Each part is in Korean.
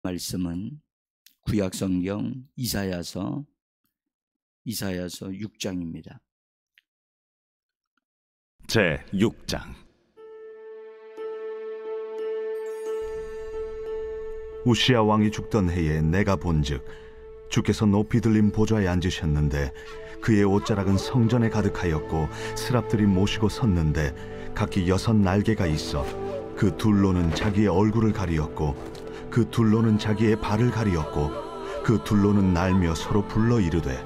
말씀은 구약성경 이사야서 6장입니다. 제 6장. 우시야 왕이 죽던 해에 내가 본즉 주께서 높이 들린 보좌에 앉으셨는데 그의 옷자락은 성전에 가득하였고 스랍들이 모시고 섰는데 각기 6 날개가 있어 그 둘로는 자기의 얼굴을 가리었고 그 둘로는 자기의 발을 가리었고 그 둘로는 날며 서로 불러 이르되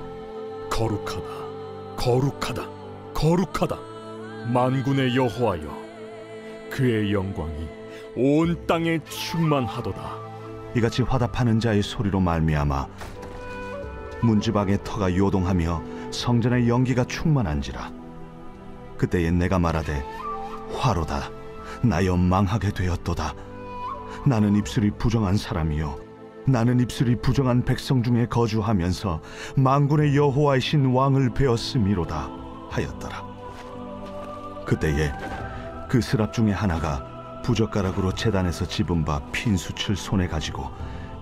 거룩하다, 거룩하다, 거룩하다, 만군의 여호와여, 그의 영광이 온 땅에 충만하도다. 이같이 화답하는 자의 소리로 말미암아 문지방의 터가 요동하며 성전의 연기가 충만한지라. 그때에 내가 말하되 화로다, 나여 망하게 되었도다. 나는 입술이 부정한 사람이요 나는 입술이 부정한 백성 중에 거주하면서 만군의 여호와이신 왕을 베었음이로다 하였더라. 그때에 그 스랍 중에 하나가 부젓가락으로 제단에서 집은 바 핀수칠 손에 가지고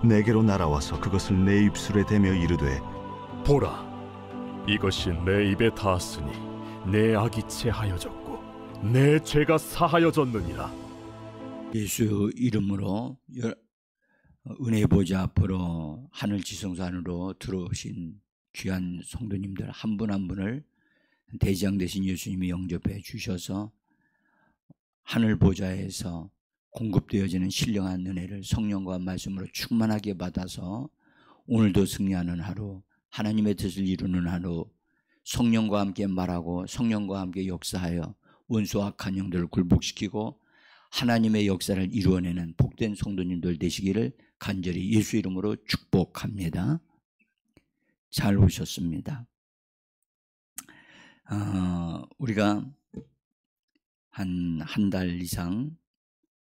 내게로 날아와서 그것을 내 입술에 대며 이르되 보라, 이것이 내 입에 닿았으니 내 악이 체하여졌고 내 죄가 사하여졌느니라. 예수 이름으로 은혜 보좌 앞으로 하늘 지성소 안으로 들어오신 귀한 성도님들 한 분 한 분을 대장 되신 예수님이 영접해 주셔서 하늘 보좌에서 공급되어지는 신령한 은혜를 성령과 말씀으로 충만하게 받아서 오늘도 승리하는 하루, 하나님의 뜻을 이루는 하루, 성령과 함께 말하고 성령과 함께 역사하여 원수와 악한 영들을 굴복시키고 하나님의 역사를 이루어내는 복된 성도님들 되시기를 간절히 예수 이름으로 축복합니다. 잘 오셨습니다. 우리가 한 달 이상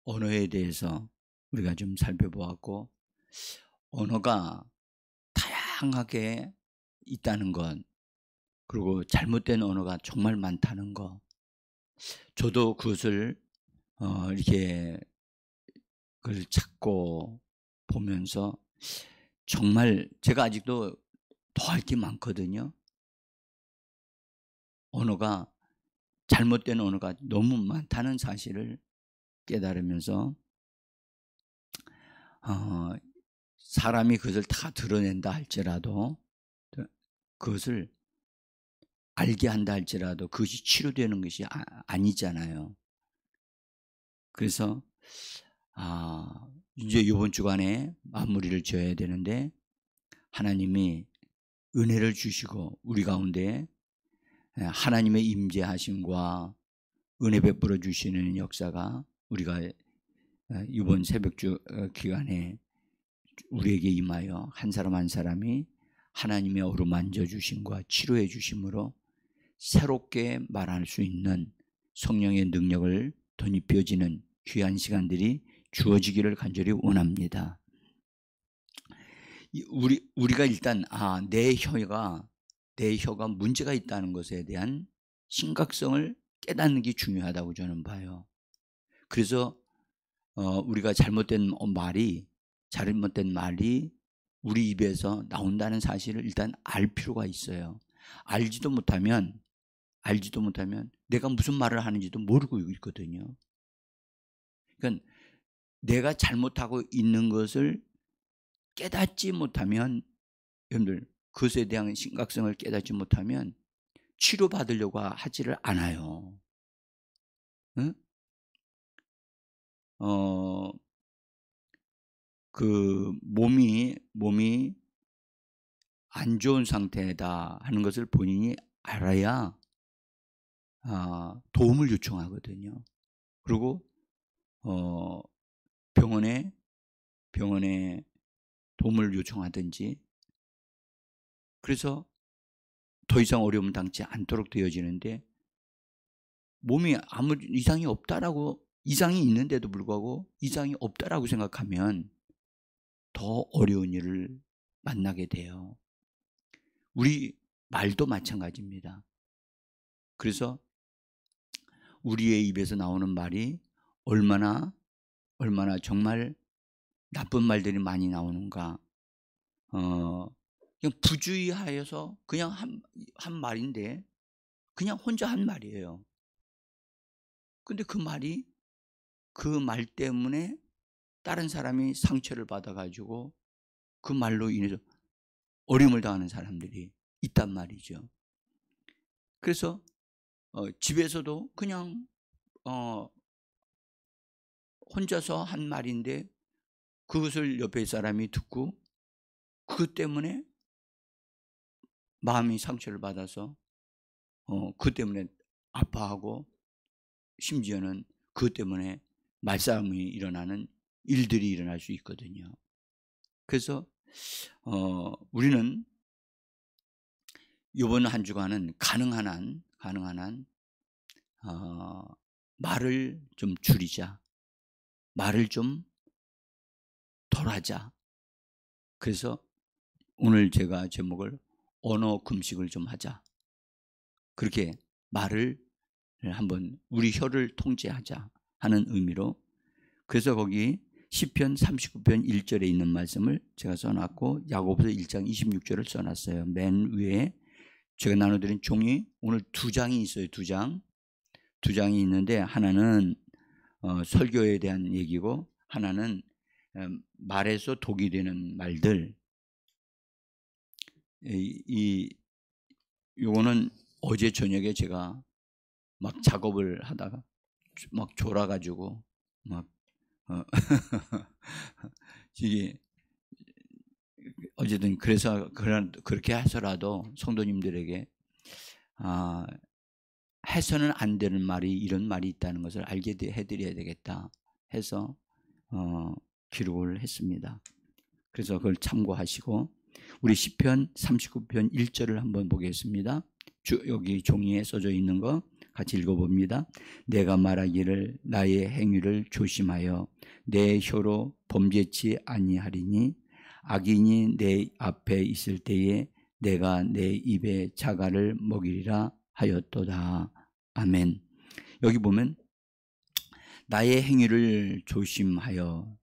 언어에 대해서 우리가 좀 살펴보았고, 언어가 다양하게 있다는 것, 그리고 잘못된 언어가 정말 많다는 것, 저도 그것을 이렇게 그걸 찾고 보면서 정말 제가 아직도 더 할 게 많거든요. 언어가, 잘못된 언어가 너무 많다는 사실을 깨달으면서 사람이 그것을 다 드러낸다 할지라도, 그것을 알게 한다 할지라도 그것이 치료되는 것이 아니잖아요. 그래서 이제 이번 주간에 마무리를 지어야 되는데, 하나님이 은혜를 주시고 우리 가운데 하나님의 임재하심과 은혜 베풀어 주시는 역사가 우리가 이번 새벽주 기간에 우리에게 임하여 한 사람 한 사람이 하나님의 어루만져 주심과 치료해 주심으로 새롭게 말할 수 있는 성령의 능력을 덧입혀지는 귀한 시간들이 주어지기를 간절히 원합니다. 우리가 일단 내 혀가 문제가 있다는 것에 대한 심각성을 깨닫는 게 중요하다고 저는 봐요. 그래서 우리가 잘못된 말이 우리 입에서 나온다는 사실을 일단 알 필요가 있어요. 알지도 못하면 내가 무슨 말을 하는지도 모르고 있거든요. 그러니까 내가 잘못하고 있는 것을 깨닫지 못하면, 여러분들 그것에 대한 심각성을 깨닫지 못하면 치료받으려고 하지를 않아요. 응? 그 몸이 안 좋은 상태다 하는 것을 본인이 알아야 도움을 요청하거든요. 그리고 병원에 도움을 요청하든지, 그래서 더 이상 어려움 당치 않도록 되어지는데, 몸이 아무 이상이 있는데도 불구하고 이상이 없다라고 생각하면 더 어려운 일을 만나게 돼요. 우리 말도 마찬가지입니다. 그래서 우리의 입에서 나오는 말이 얼마나 정말 나쁜 말들이 많이 나오는가? 그냥 부주의하여서 그냥 한 말인데 그냥 혼자 한 말이에요. 근데 그 말이 그 말 때문에 다른 사람이 상처를 받아가지고 그 말로 인해서 어려움을 당하는 사람들이 있단 말이죠. 그래서 집에서도 그냥 혼자서 한 말인데 그것을 옆에 사람이 듣고 그것 때문에 마음이 상처를 받아서 그것 때문에 아파하고 심지어는 그것 때문에 말싸움이 일어나는 일들이 일어날 수 있거든요. 그래서 우리는 이번 한 주간은 가능한 한 말을 좀 줄이자, 말을 좀 덜 하자. 그래서 오늘 제가 제목을 언어 금식을 좀 하자, 그렇게 말을 한번 우리 혀를 통제하자 하는 의미로, 그래서 거기 시편 39편 1절에 있는 말씀을 제가 써놨고 야고보서 1장 26절을 써놨어요. 맨 위에 제가 나눠드린 종이 오늘 2장이 있어요. 2장이 있는데 하나는 설교에 대한 얘기고 하나는 말에서 독이 되는 말들. 요거는 어제 저녁에 제가 막 작업을 하다가 막 졸아가지고 막 이게 어쨌든 그래서 그렇게 해서라도 성도님들에게 해서는 안 되는 말이 이런 말이 있다는 것을 알게 해드려야 되겠다 해서 기록을 했습니다. 그래서 그걸 참고하시고 우리 시편 39편 1절을 한번 보겠습니다. 여기 종이에 써져 있는 거 같이 읽어봅니다. 내가 말하기를 나의 행위를 조심하여 내 혀로 범죄치 아니하리니 악인이 내 앞에 있을 때에 내가 내 입에 자갈을 먹이리라 하였도다. 아멘. 여기 보면 나의 행위를 조심하여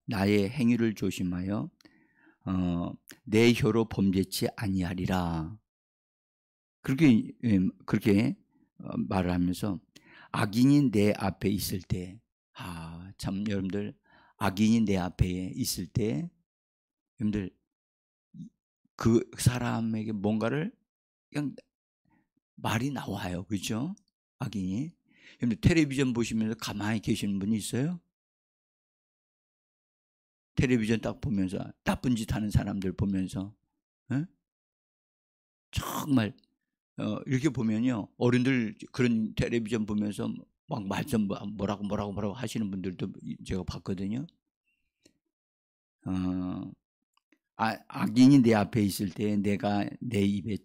내 혀로 범죄치 아니하리라. 그렇게 말을 하면서 악인이 내 앞에 있을 때, 참 여러분들 악인이 내 앞에 있을 때 여러분들 그 사람에게 뭔가를 그냥 말이 나와요. 그렇죠? 악인이. 여러분들 텔레비전 보시면서 가만히 계시는 분이 있어요? 텔레비전 딱 보면서 나쁜 짓 하는 사람들 보면서 정말 이렇게 보면요, 어른들 그런 텔레비전 보면서 막 말씀 뭐라고 하시는 분들도 제가 봤거든요. 악인이 내 앞에 있을 때 내가 내 입에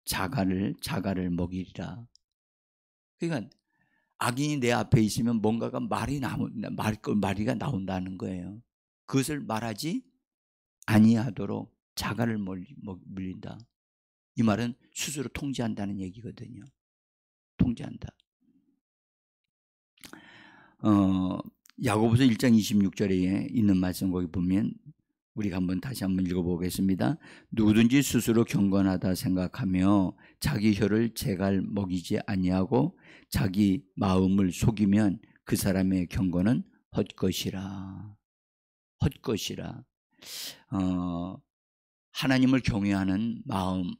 자갈을 먹이리라. 그러니까 악인이 내 앞에 있으면 뭔가가 말이가 나온다는 거예요. 그것을 말하지 아니하도록 자갈을 물린다. 이 말은 스스로 통제한다는 얘기거든요. 통제한다. 야고보서 1장 26절에 있는 말씀 거기 보면 우리가 다시 한번 읽어보겠습니다. 누구든지 스스로 경건하다 생각하며 자기 혀를 제갈 먹이지 아니하고 자기 마음을 속이면 그 사람의 경건은 헛것이라. 하나님을 경외하는 마음,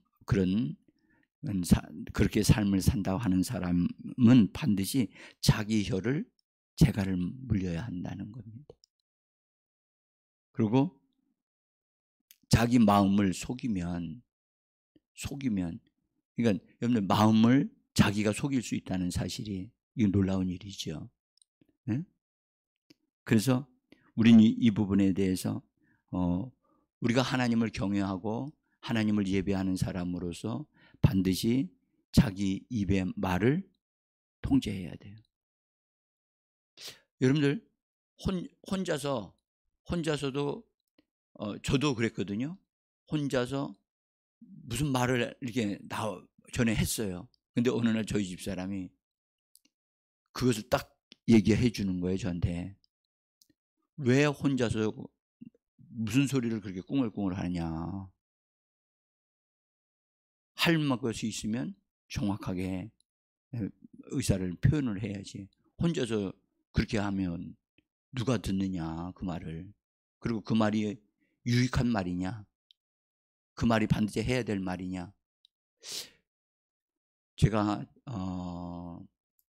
그렇게 삶을 산다고 하는 사람은 반드시 자기 혀를 제갈을 물려야 한다는 겁니다. 그리고 자기 마음을 속이면 그러니까 여러분들 마음을 자기가 속일 수 있다는 사실이 이건 놀라운 일이죠. 네? 그래서 우리는 이 부분에 대해서 우리가 하나님을 경외하고 하나님을 예배하는 사람으로서 반드시 자기 입의 말을 통제해야 돼요. 여러분들 혼자서도 저도 그랬거든요. 혼자서 무슨 말을 이렇게 전에 했어요. 근데 어느 날 저희 집 사람이 그것을 딱 얘기해 주는 거예요, 저한테. 왜 혼자서 무슨 소리를 그렇게 꿍얼꿍얼 하느냐. 할 것이 있으면 정확하게 의사를 표현을 해야지. 혼자서 그렇게 하면 누가 듣느냐, 그 말을. 그리고 그 말이 유익한 말이냐, 그 말이 반드시 해야 될 말이냐. 제가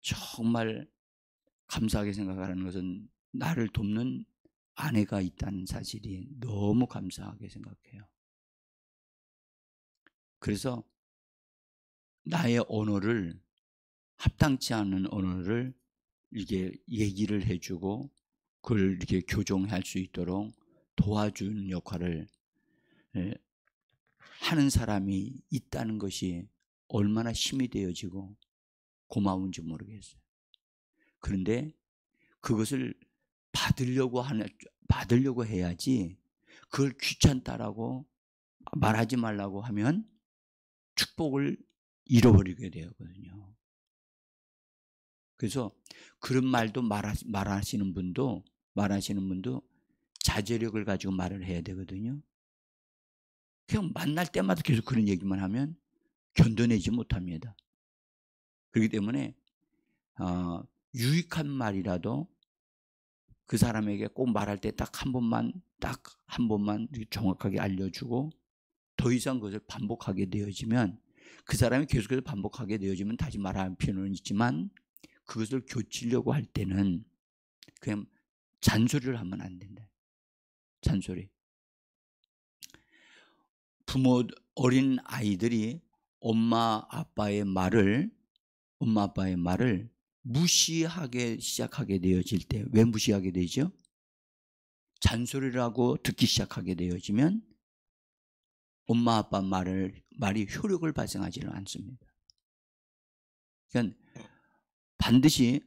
정말 감사하게 생각하는 것은 나를 돕는 아내가 있다는 사실이 너무 감사하게 생각해요. 그래서 나의 언어를, 합당치 않은 언어를 이렇게 얘기를 해주고 그걸 이렇게 교정할 수 있도록 도와주는 역할을 하는 사람이 있다는 것이 얼마나 힘이 되어지고 고마운지 모르겠어요. 그런데 그것을 받으려고 해야지, 그걸 귀찮다라고 말하지 말라고 하면 축복을 잃어버리게 되거든요. 그래서 그런 말도 말하시는 분도 자제력을 가지고 말을 해야 되거든요. 그냥 만날 때마다 계속 그런 얘기만 하면 견뎌내지 못합니다. 그렇기 때문에 유익한 말이라도 그 사람에게 꼭 말할 때 딱 한 번만 정확하게 알려주고, 더 이상 그것을 반복하게 되어지면, 그 사람이 계속해서 반복하게 되어지면 다시 말할 필요는 있지만, 그것을 고치려고 할 때는 그냥 잔소리를 하면 안 된다. 잔소리. 어린 아이들이 엄마 아빠의 말을 무시하게 시작하게 되어질 때, 왜 무시하게 되죠? 잔소리라고 듣기 시작하게 되어지면 엄마 아빠 말이 효력을 발생하지는 않습니다. 그러니까 반드시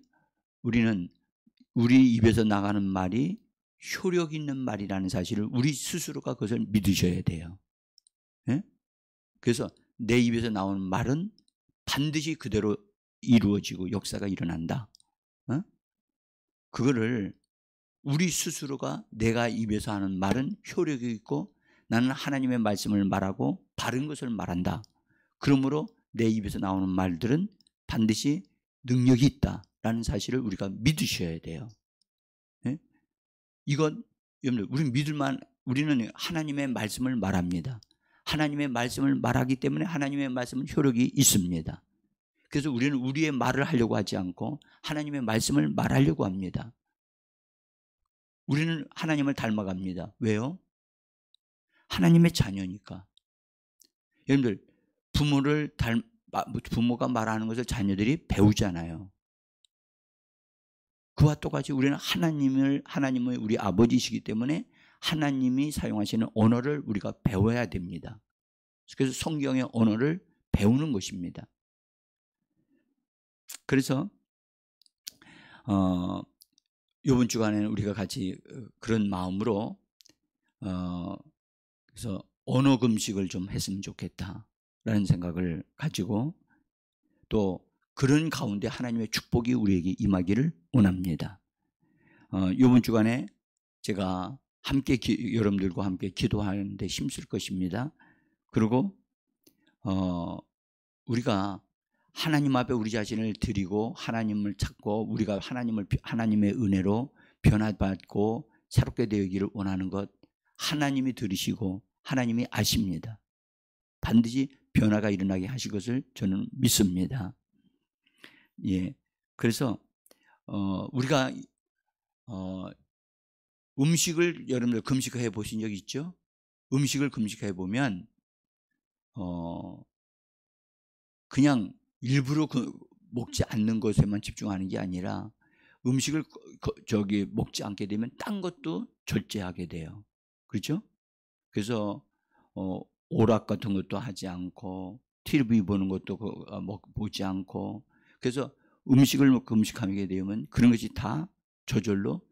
우리는 우리 입에서 나가는 말이 효력 있는 말이라는 사실을 우리 스스로가 그것을 믿으셔야 돼요. 네? 그래서 내 입에서 나오는 말은 반드시 그대로 이루어지고 역사가 일어난다. 그거를 우리 스스로가, 내가 입에서 하는 말은 효력이 있고 나는 하나님의 말씀을 말하고 바른 것을 말한다. 그러므로 내 입에서 나오는 말들은 반드시 능력이 있다라는 사실을 우리가 믿으셔야 돼요. 네? 이건 여러분들, 우리는 하나님의 말씀을 말합니다. 하나님의 말씀을 말하기 때문에 하나님의 말씀은 효력이 있습니다. 그래서 우리는 우리의 말을 하려고 하지 않고 하나님의 말씀을 말하려고 합니다. 우리는 하나님을 닮아갑니다. 왜요? 하나님의 자녀니까. 여러분들, 부모가 말하는 것을 자녀들이 배우잖아요. 그와 똑같이 우리는 하나님의 우리 아버지시기 때문에 하나님이 사용하시는 언어를 우리가 배워야 됩니다. 그래서 성경의 언어를 배우는 것입니다. 그래서 이번 주간에는 우리가 같이 그런 마음으로 그래서 언어 금식을 좀 했으면 좋겠다라는 생각을 가지고, 또 그런 가운데 하나님의 축복이 우리에게 임하기를 원합니다. 이번 주간에 제가 여러분들과 함께 기도하는데 힘쓸 것입니다. 그리고 우리가 하나님 앞에 우리 자신을 드리고 하나님을 찾고 우리가 하나님의 은혜로 변화받고 새롭게 되기를 원하는 것, 하나님이 들으시고 하나님이 아십니다. 반드시 변화가 일어나게 하실 것을 저는 믿습니다. 예, 그래서 우리가 음식을 여러분들 금식해 보신 적 있죠? 음식을 금식해 보면 그냥 일부러 먹지 않는 것에만 집중하는 게 아니라 음식을 먹지 않게 되면 딴 것도 절제하게 돼요. 그렇죠? 그래서 오락 같은 것도 하지 않고 TV 보는 것도 보지 않고, 그래서 음식을 금식하게 되면 그런 것이 다 저절로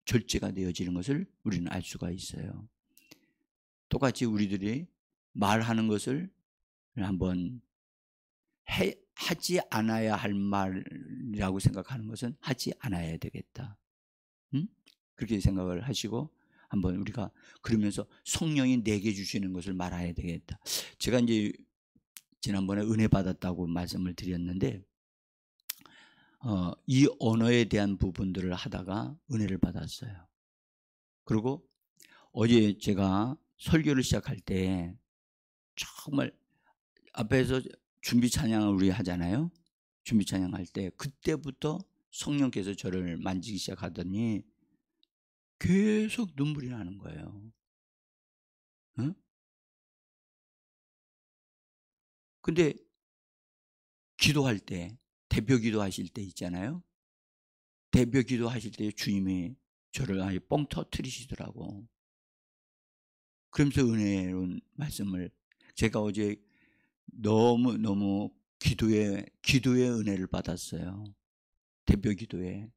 절제가 되어지는 것을 우리는 알 수가 있어요. 똑같이 우리들이 말하는 것을 한번 하지 않아야 할 말이라고 생각하는 것은 하지 않아야 되겠다. 그렇게 생각을 하시고, 한번 우리가 그러면서 성령이 내게 주시는 것을 말해야 되겠다. 제가 이제 지난번에 은혜 받았다고 말씀을 드렸는데 이 언어에 대한 부분들을 하다가 은혜를 받았어요. 그리고 어제 제가 설교를 시작할 때 정말 앞에서 준비 찬양을 우리 하잖아요. 준비 찬양할 때 그때부터 성령께서 저를 만지기 시작하더니 계속 눈물이 나는 거예요. 응? 근데 기도할 때, 대표 기도하실 때 있잖아요. 대표 기도하실 때 주님이 저를 아예 뻥 터뜨리시더라고. 그러면서 은혜로운 말씀을 제가 어제 너무 기도의 은혜를 받았어요. 대표 기도에.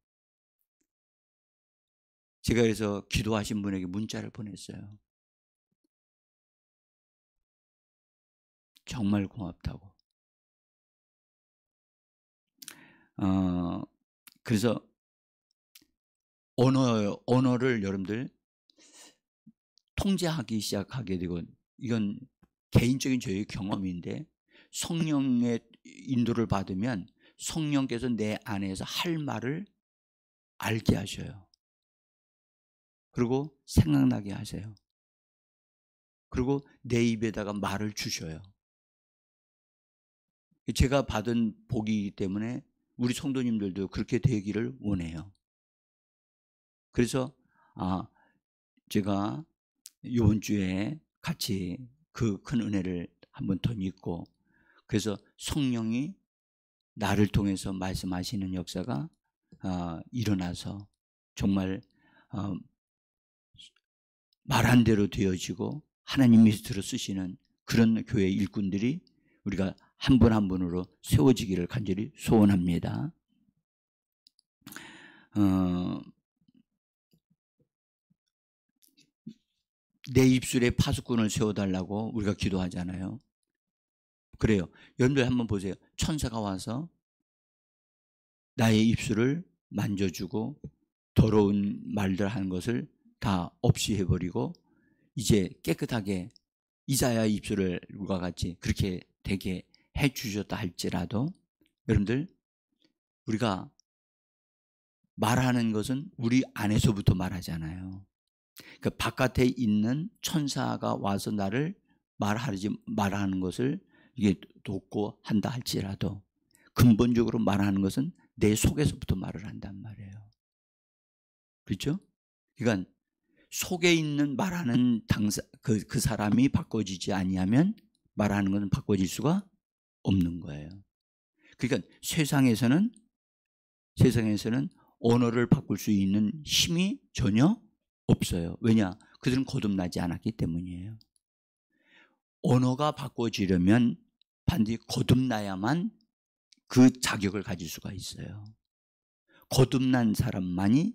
제가 그래서 기도하신 분에게 문자를 보냈어요. 정말 고맙다고. 그래서 언어를 여러분들 통제하기 시작하게 되고, 이건 개인적인 저의 경험인데, 성령의 인도를 받으면 성령께서 내 안에서 할 말을 알게 하셔요. 그리고 생각나게 하세요. 그리고 내 입에다가 말을 주셔요. 제가 받은 복이기 때문에 우리 성도님들도 그렇게 되기를 원해요. 그래서 제가 이번 주에 같이 그 큰 은혜를 한번 더 믿고, 그래서 성령이 나를 통해서 말씀하시는 역사가 일어나서 정말 말한 대로 되어지고 하나님이 들어 쓰시는 그런 교회 일꾼들이 우리가 한 분 한 분으로 세워지기를 간절히 소원합니다. 내 입술에 파수꾼을 세워달라고 우리가 기도하잖아요. 그래요. 여러분들 한번 보세요. 천사가 와서 나의 입술을 만져주고 더러운 말들 하는 것을 다 없이 해버리고 이제 깨끗하게 이사야 입술과 같이 그렇게 되게 해주셨다 할지라도, 여러분들 우리가 말하는 것은 우리 안에서부터 말하잖아요. 그 바깥에 있는 천사가 와서 나를 말하는 것을 이게 돕고 한다 할지라도 근본적으로 말하는 것은 내 속에서부터 말을 한단 말이에요. 그렇죠? 그러니까 속에 있는 말하는 그 사람이 바꿔지지 아니하면 말하는 것은 바꿔질 수가 없는 거예요. 그러니까 세상에서는 언어를 바꿀 수 있는 힘이 전혀 없어요. 왜냐? 그들은 거듭나지 않았기 때문이에요. 언어가 바꿔지려면 반드시 거듭나야만 그 자격을 가질 수가 있어요. 거듭난 사람만이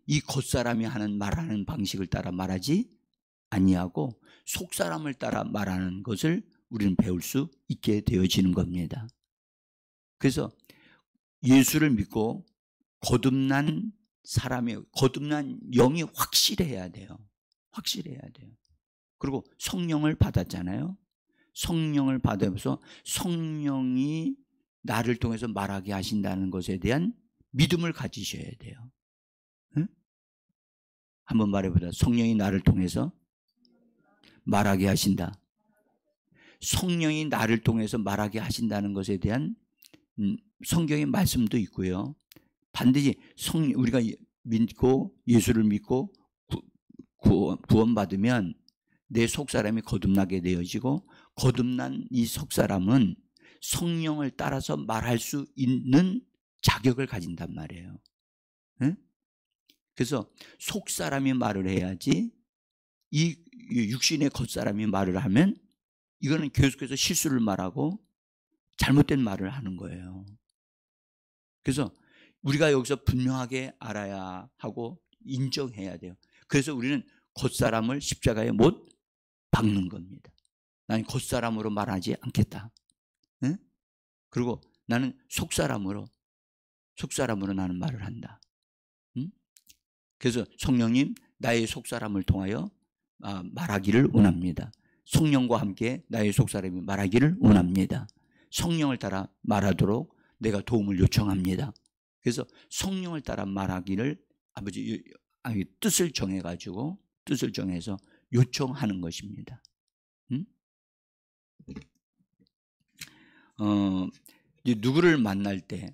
이 겉사람이 말하는 방식을 따라 말하지 아니하고 속사람을 따라 말하는 것을 우리는 배울 수 있게 되어지는 겁니다. 그래서 예수를 믿고 거듭난 영이 확실해야 돼요. 확실해야 돼요. 그리고 성령을 받았잖아요. 성령을 받아서 성령이 나를 통해서 말하게 하신다는 것에 대한 믿음을 가지셔야 돼요. 응? 한번 말해보자. 성령이 나를 통해서 말하게 하신다. 성령이 나를 통해서 말하게 하신다는 것에 대한 성경의 말씀도 있고요. 반드시 우리가 믿고 예수를 믿고 구원받으면 내 속사람이 거듭나게 되어지고, 거듭난 이 속사람은 성령을 따라서 말할 수 있는 자격을 가진단 말이에요. 네? 그래서 속사람이 말을 해야지 이 육신의 겉사람이 말을 하면 이거는 계속해서 실수를 말하고 잘못된 말을 하는 거예요. 그래서 우리가 여기서 분명하게 알아야 하고 인정해야 돼요. 그래서 우리는 겉사람을 십자가에 못 박는 겁니다. 나는 겉사람으로 말하지 않겠다. 네? 그리고 나는 속사람으로 나는 말을 한다. 그래서 성령님, 나의 속사람을 통하여 말하기를 원합니다. 성령과 함께 나의 속사람이 말하기를 원합니다. 성령을 따라 말하도록 내가 도움을 요청합니다. 그래서 성령을 따라 말하기를 아버지 뜻을 정해가지고 뜻을 정해서 요청하는 것입니다. 이제 누구를 만날 때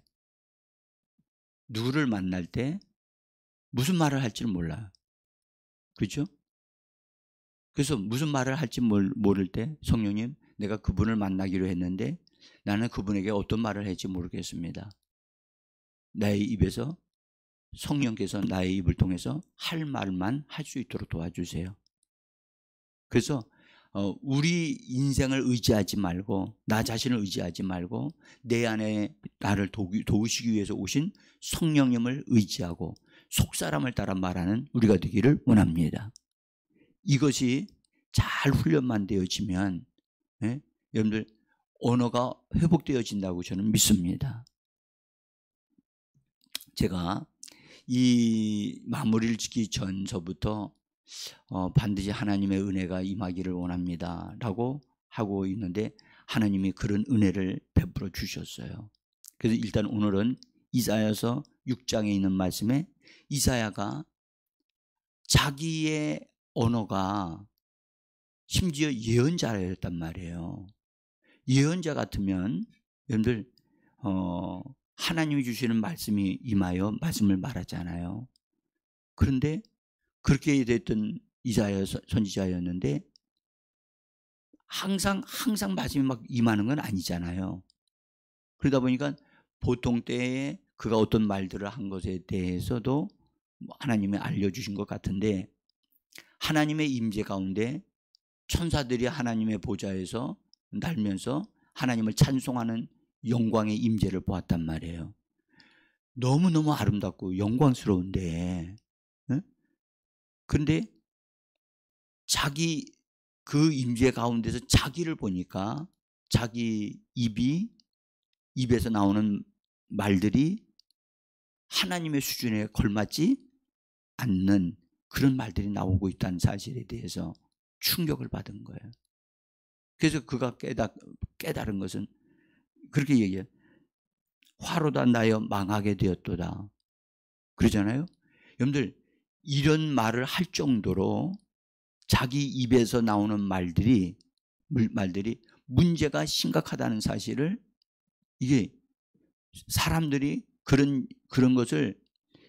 무슨 말을 할지는 몰라요. 그렇죠? 그래서 무슨 말을 할지 모를 때 성령님, 내가 그분을 만나기로 했는데 나는 그분에게 어떤 말을 할지 모르겠습니다. 나의 입에서 성령께서 나의 입을 통해서 할 말만 할 수 있도록 도와주세요. 그래서 우리 인생을 의지하지 말고 나 자신을 의지하지 말고 내 안에 나를 도우시기 위해서 오신 성령님을 의지하고 속사람을 따라 말하는 우리가 되기를 원합니다. 이것이 잘 훈련만 되어지면 여러분들 언어가 회복되어진다고 저는 믿습니다. 제가 이 마무리를 짓기 전서부터 반드시 하나님의 은혜가 임하기를 원합니다 라고 하고 있는데 하나님이 그런 은혜를 베풀어 주셨어요. 그래서 일단 오늘은 이사야서 6장에 있는 말씀에 이사야가 자기의 언어가 심지어 예언자였단 말이에요. 예언자 같으면 여러분들 하나님이 주시는 말씀이 임하여 말씀을 말하잖아요. 그런데 그렇게 됐던 이사야 선지자였는데 항상 말씀이 막 임하는 건 아니잖아요. 그러다 보니까 보통 때에 그가 어떤 말들을 한 것에 대해서도 하나님이 알려주신 것 같은데 하나님의 임재 가운데 천사들이 하나님의 보좌에서 날면서 하나님을 찬송하는 영광의 임재를 보았단 말이에요. 너무너무 아름답고 영광스러운데 그런데 자기 그 임재 가운데서 자기를 보니까 자기 입에서 나오는 말들이 하나님의 수준에 걸맞지 않는 그런 말들이 나오고 있다는 사실에 대해서 충격을 받은 거예요. 그래서 그가 깨달은 것은 그렇게 얘기해요. 화로다 나여 망하게 되었도다. 그러잖아요. 여러분들 이런 말을 할 정도로 자기 입에서 나오는 말들이 문제가 심각하다는 사실을 이게 사람들이 그런 것을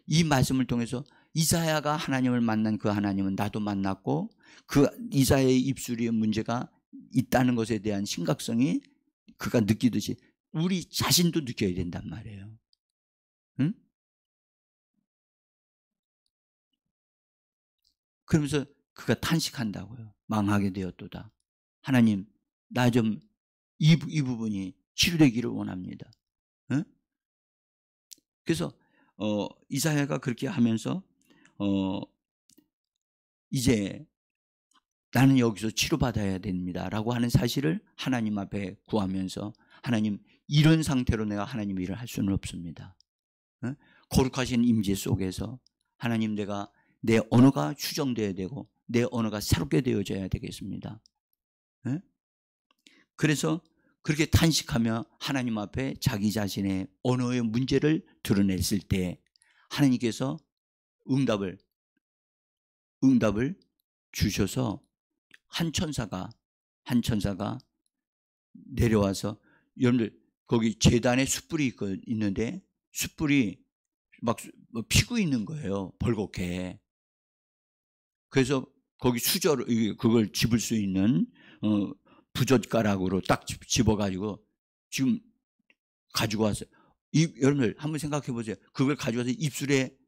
이 말씀을 통해서 이사야가 하나님을 만난 그 하나님은 나도 만났고 그 이사야의 입술에 문제가 있다는 것에 대한 심각성이 그가 느끼듯이 우리 자신도 느껴야 된단 말이에요. 응? 그러면서 그가 탄식한다고요. 망하게 되었도다. 하나님, 나 좀 이 부분이 치료되기를 원합니다. 응? 그래서 이사야가 그렇게 하면서 이제 나는 여기서 치료받아야 됩니다 라고 하는 사실을 하나님 앞에 구하면서 하나님 이런 상태로 내가 하나님 일을 할 수는 없습니다. 거룩하신 임재 속에서 하나님 내가 내 언어가 수정되어야 되고 내 언어가 새롭게 되어져야 되겠습니다. 그래서 그렇게 탄식하며 하나님 앞에 자기 자신의 언어의 문제를 드러냈을 때 하나님께서 응답을 주셔서 한 천사가 내려와서 여러분들 거기 제단에 숯불이 있는데 숯불이 막 피고 있는 거예요. 벌겋게. 그래서 거기 수저를 그걸 집을 수 있는 부젓가락으로 딱 집어가지고 지금 가지고 왔어요. 여러분들 한번 생각해 보세요. 그걸 가져와서 입술에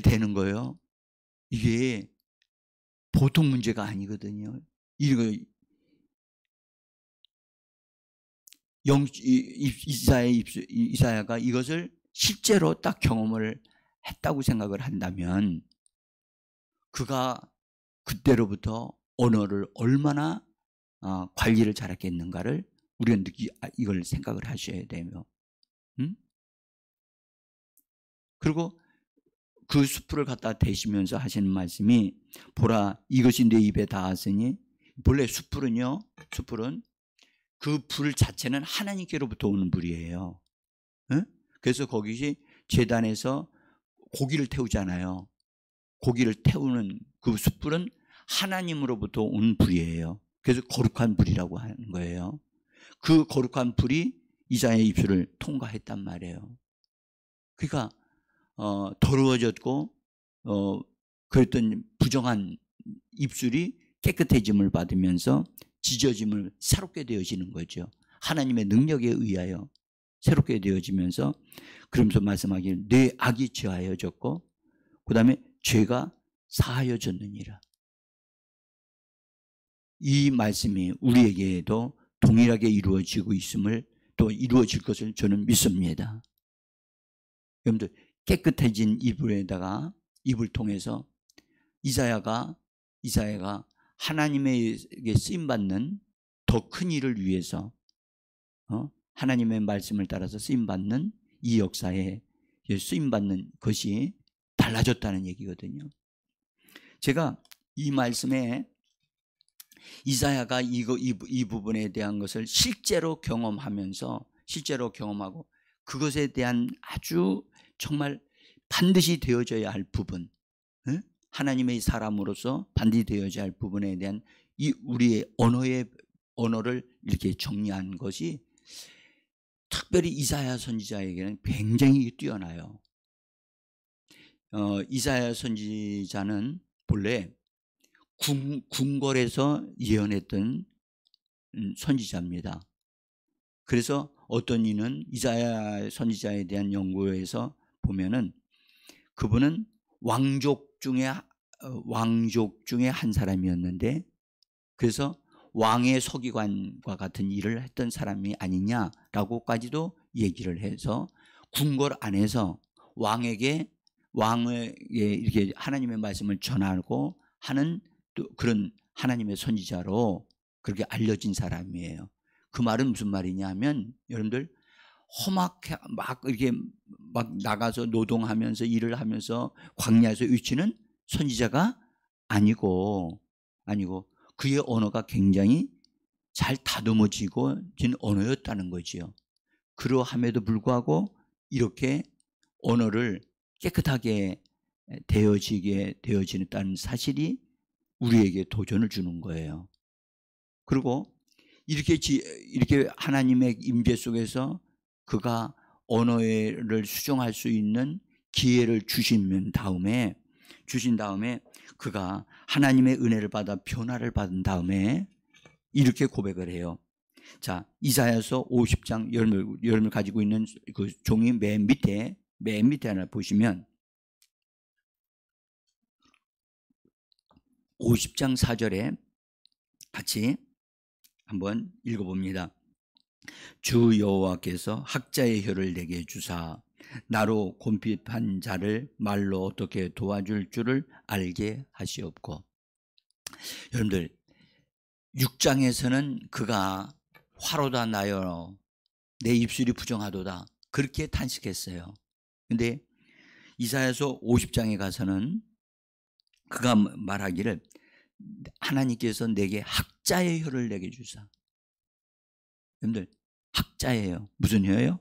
대는 거예요. 이게 보통 문제가 아니거든요. 이사야가 이것을 실제로 딱 경험을 했다고 생각을 한다면 그가 그때로부터 언어를 얼마나 관리를 잘했겠는가를 우리가 이걸 생각을 하셔야 되며 그리고 그 숯불을 갖다 대시면서 하시는 말씀이 보라 이것이 내 입에 닿았으니 본래 숯불은 그 불 자체는 하나님께로부터 오는 불이에요. 응? 그래서 거기서 제단에서 고기를 태우잖아요. 고기를 태우는 그 숯불은 하나님으로부터 온 불이에요. 그래서 거룩한 불이라고 하는 거예요. 그 거룩한 불이 이사야의 입술을 통과했단 말이에요. 그러니까 더러워졌고 그랬던 부정한 입술이 깨끗해짐을 받으면서 지져짐을 새롭게 되어지는 거죠. 하나님의 능력에 의하여 새롭게 되어지면서 그러면서 말씀하기를 내 악이 제하여졌고 그 다음에 죄가 사하여졌느니라. 이 말씀이 우리에게도 동일하게 이루어지고 있음을 또 이루어질 것을 저는 믿습니다. 여러분들 깨끗해진 입을 통해서 이사야가 하나님에게 쓰임받는 더 큰 일을 위해서 하나님의 말씀을 따라서 쓰임받는 이 역사에 쓰임받는 것이 달라졌다는 얘기거든요. 제가 이 말씀에 이사야가 이 부분에 대한 것을 실제로 경험하고 그것에 대한 아주 정말 반드시 되어져야 할 부분, 하나님의 사람으로서 반드시 되어져야 할 부분에 대한 이 우리의 언어를 이렇게 정리한 것이 특별히 이사야 선지자에게는 굉장히 뛰어나요. 이사야 선지자는 본래 궁궐에서 예언했던 선지자입니다. 그래서 어떤 이는 이사야 선지자에 대한 연구에서 보면은 그분은 왕족 중에 한 사람이었는데 그래서 왕의 서기관과 같은 일을 했던 사람이 아니냐라고까지도 얘기를 해서 궁궐 안에서 왕에게 이렇게 하나님의 말씀을 전하고 하는 또 그런 하나님의 선지자로 그렇게 알려진 사람이에요. 그 말은 무슨 말이냐 하면 여러분들 험하게 이렇게 나가서 노동하면서 일을 하면서 광야에서 외치는 선지자가 아니고 그의 언어가 굉장히 잘 다듬어진 언어였다는 거지요. 그러함에도 불구하고 이렇게 언어를 깨끗하게 되어지는 사실이 우리에게 도전을 주는 거예요. 그리고 이렇게 하나님의 임재 속에서 그가 언어를 수정할 수 있는 기회를 주신 다음에 그가 하나님의 은혜를 받아 변화를 받은 다음에 이렇게 고백을 해요. 자, 이사야서 50장 여러분을 가지고 있는 그 종이 맨 밑에 하나 보시면 50장 4절에 같이 한번 읽어봅니다. 주 여호와께서 학자의 혀를 내게 주사 나로 곤핍한 자를 말로 어떻게 도와줄 줄을 알게 하시옵고. 여러분들 6장에서는 그가 화로다 나여 내 입술이 부정하도다 그렇게 탄식했어요. 근데 이사야서 50장에 가서는 그가 말하기를 하나님께서 내게 학자의 혀를 내게 주사. 여러분들 학자예요. 무슨 혀예요?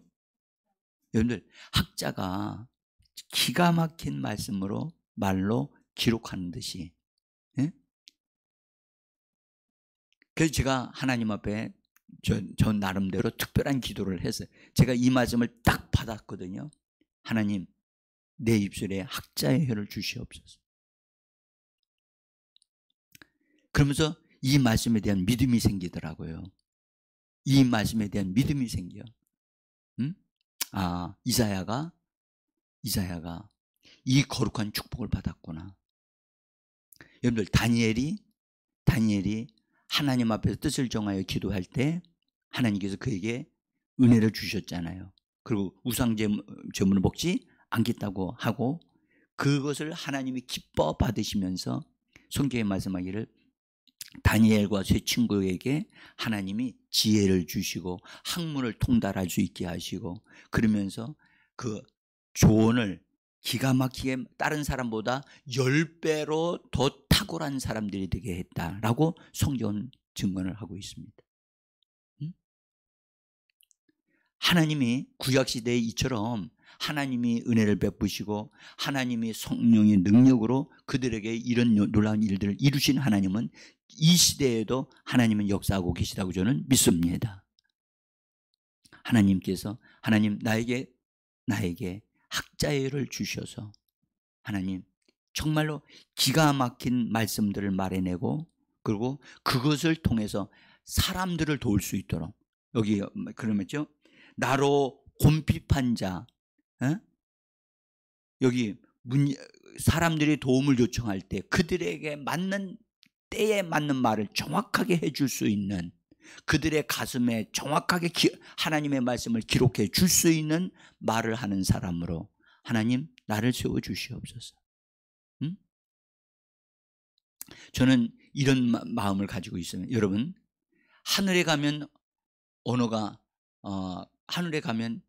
여러분들 학자가 기가 막힌 말로 기록하는 듯이. 그래서 제가 하나님 앞에 저 나름대로 특별한 기도를 했어요. 제가 이 말씀을 딱 받았거든요. 하나님 내 입술에 학자의 혀를 주시옵소서. 그러면서 이 말씀에 대한 믿음이 생기더라고요. 이 말씀에 대한 믿음이 생겨. 이사야가 이 거룩한 축복을 받았구나. 여러분들 다니엘이 하나님 앞에서 뜻을 정하여 기도할 때 하나님께서 그에게 은혜를 주셨잖아요. 그리고 우상 제물을 먹지 않겠다고 하고 그것을 하나님이 기뻐 받으시면서 성경에 말씀하기를 다니엘과 세 친구에게 하나님이 지혜를 주시고 학문을 통달할 수 있게 하시고 그러면서 그 조언을 기가 막히게 다른 사람보다 10배로 더 탁월한 사람들이 되게 했다라고 성경은 증언을 하고 있습니다. 하나님이 구약시대에 이처럼 하나님이 은혜를 베푸시고 하나님이 성령의 능력으로 그들에게 이런 놀라운 일들을 이루신 하나님은 이 시대에도 하나님은 역사하고 계시다고 저는 믿습니다. 하나님께서 하나님 나에게 학자애를 주셔서 하나님 정말로 기가 막힌 말씀들을 말해내고 그리고 그것을 통해서 사람들을 도울 수 있도록 여기 그러면죠 나로 곰핍한 자 여기 사람들이 도움을 요청할 때 그들에게 맞는 때에 맞는 말을 정확하게 해줄 수 있는 그들의 가슴에 정확하게 하나님의 말씀을 기록해 줄 수 있는 말을 하는 사람으로 하나님 나를 세워 주시옵소서. 저는 이런 마음을 가지고 있어요. 여러분 하늘에 가면 언어가 하늘에 가면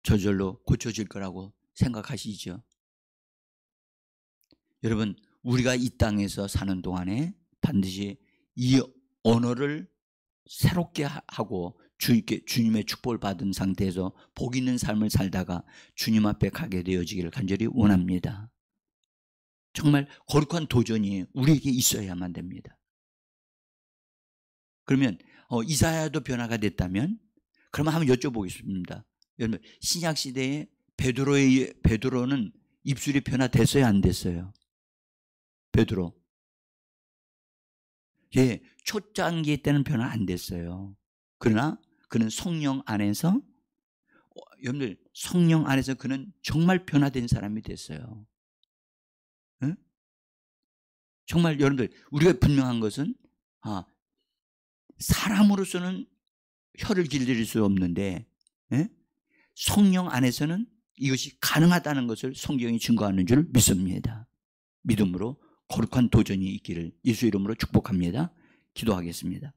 저절로 고쳐질 거라고 생각하시죠? 여러분 우리가 이 땅에서 사는 동안에 반드시 이 언어를 새롭게 하고 주님의 축복을 받은 상태에서 복 있는 삶을 살다가 주님 앞에 가게 되어지기를 간절히 원합니다. 정말 거룩한 도전이 우리에게 있어야만 됩니다. 그러면 이사야도 변화가 됐다면 그러면 한번 여쭤보겠습니다. 여러분 신약 시대에 베드로는 입술이 변화됐어요, 안 됐어요? 베드로. 예, 초창기 때는 변화 안 됐어요. 그러나 그는 성령 안에서 여러분들 성령 안에서 그는 정말 변화된 사람이 됐어요. 응? 정말 여러분들 우리가 분명한 것은 사람으로서는 혀를 길들일 수 없는데 성령 안에서는 이것이 가능하다는 것을 성경이 증거하는 줄 믿습니다. 믿음으로 거룩한 도전이 있기를 예수 이름으로 축복합니다. 기도하겠습니다.